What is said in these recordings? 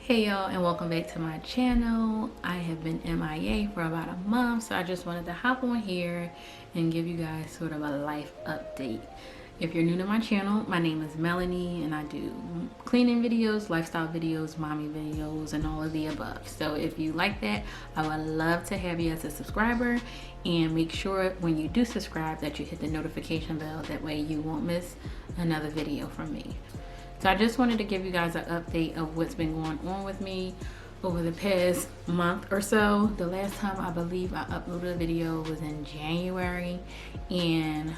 Hey y'all, and welcome back to my channel. I have been MIA for about a month, so I just wanted to hop on here and give you guys sort of a life update. If you're new to my channel, my name is Mellany and I do cleaning videos, lifestyle videos, mommy videos, and all of the above. So if you like that, I would love to have you as a subscriber, and make sure when you do subscribe that you hit the notification bell. That way you won't miss another video from me. So I just wanted to give you guys an update of what's been going on with me over the past month or so. The last time I believe I uploaded a video was in January, and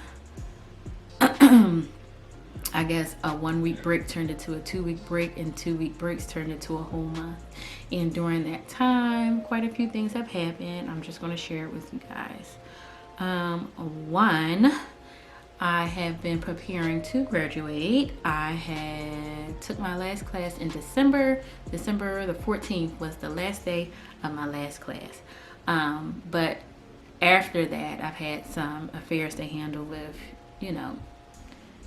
I guess a 1 week break turned into a 2 week break, and 2 week breaks turned into a whole month. And during that time, quite a few things have happened. I'm just going to share it with you guys. One, I have been preparing to graduate. I had took my last class in December. December the 14th was the last day of my last class. But after that, I've had some affairs to handle with,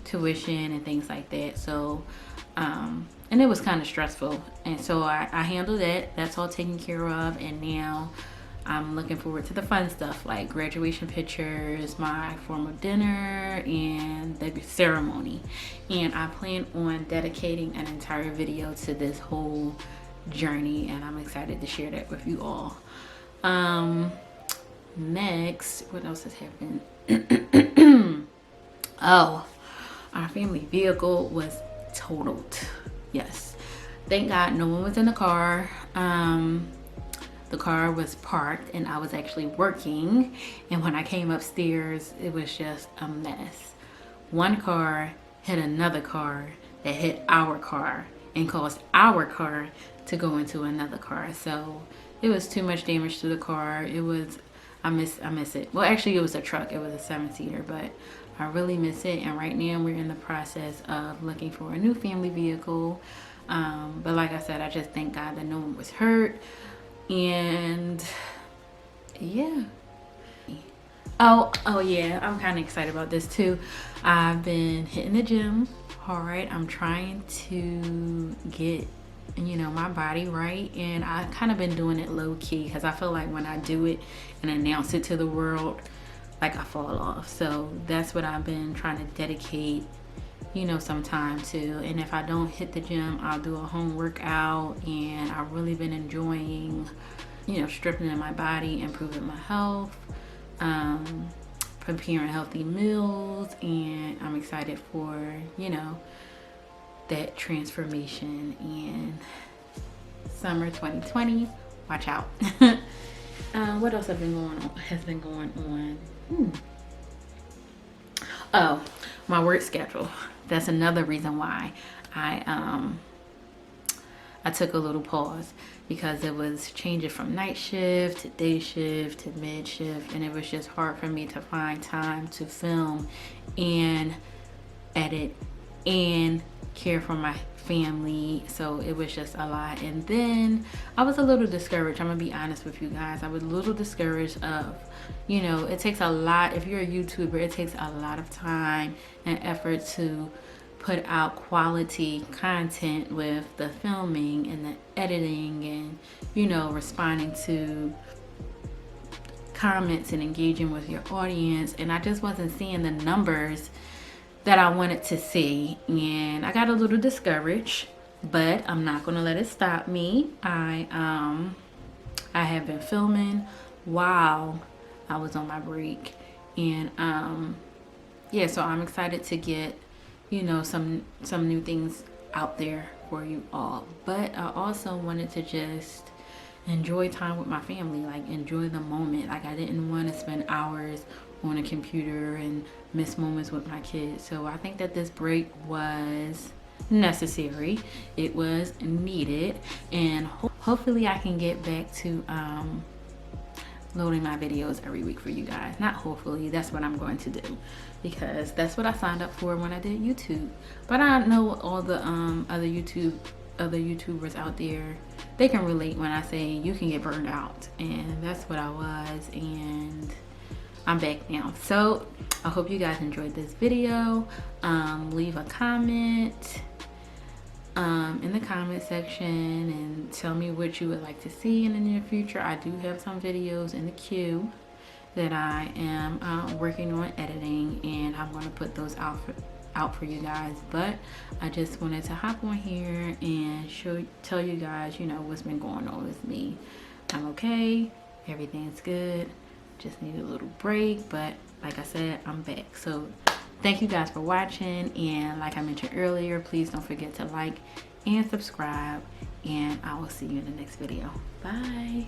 tuition and things like that. So, and it was kind of stressful. And so I handled that. That's all taken care of. And now I'm looking forward to the fun stuff like graduation pictures, my formal dinner, and the ceremony. And I plan on dedicating an entire video to this whole journey, and I'm excited to share that with you all. Next, what else has happened? Oh, our family vehicle was totaled. Yes. Thank God no one was in the car. The car was parked and I was actually working, and when I came upstairs it was just a mess. One car hit another car that hit our car and caused our car to go into another car. So it was too much damage to the car. It was, I miss it. Well, actually it was a truck. It was a 7-seater, but I really miss it. And right now we're in the process of looking for a new family vehicle. But like I said, I just thank God that no one was hurt. And yeah. Oh yeah, I'm kind of excited about this too. I've been hitting the gym hard. I'm trying to get my body right, and I kind of been doing it low key because I feel like when I do it and announce it to the world, like I fall off. So that's what I've been trying to dedicate some time to. And if I don't hit the gym, I'll do a home workout. And I've really been enjoying stripping in my body, improving my health, preparing healthy meals, and I'm excited for that transformation in summer 2020. Watch out. What else has been going on? Oh, my work schedule. That's another reason why I took a little pause, because it was changing from night shift to day shift to mid shift, and it was just hard for me to find time to film and edit and care for my family. So it was just a lot. And then I was a little discouraged. I'm gonna be honest with you guys. I was a little discouraged of, it takes a lot. If you're a YouTuber, it takes a lot of time and effort to put out quality content with the filming and the editing and responding to comments and engaging with your audience. And I just wasn't seeing the numbers that I wanted to see, and I got a little discouraged, but I'm not gonna let it stop me. I have been filming while I was on my break, and yeah, so I'm excited to get some new things out there for you all. But I also wanted to just enjoy time with my family, like enjoy the moment. Like I didn't want to spend hours on a computer and miss moments with my kids. So I think that this break was necessary. It was needed, and hopefully I can get back to loading my videos every week for you guys. Not hopefully, that's what I'm going to do, because that's what I signed up for when I did YouTube. But I know all the other YouTubers out there, they can relate when I say you can get burned out, and that's what I was, and I'm back now. So I hope you guys enjoyed this video. Leave a comment, in the comment section and tell me what you would like to see in the near future. I do have some videos in the queue that I am working on editing, and I'm going to put those out for you guys. But I just wanted to hop on here and tell you guys, you know, what's been going on with me. I'm okay, everything's good, just need a little break, but like I said, I'm back. So thank you guys for watching, and like I mentioned earlier, please don't forget to like and subscribe, and I will see you in the next video. Bye.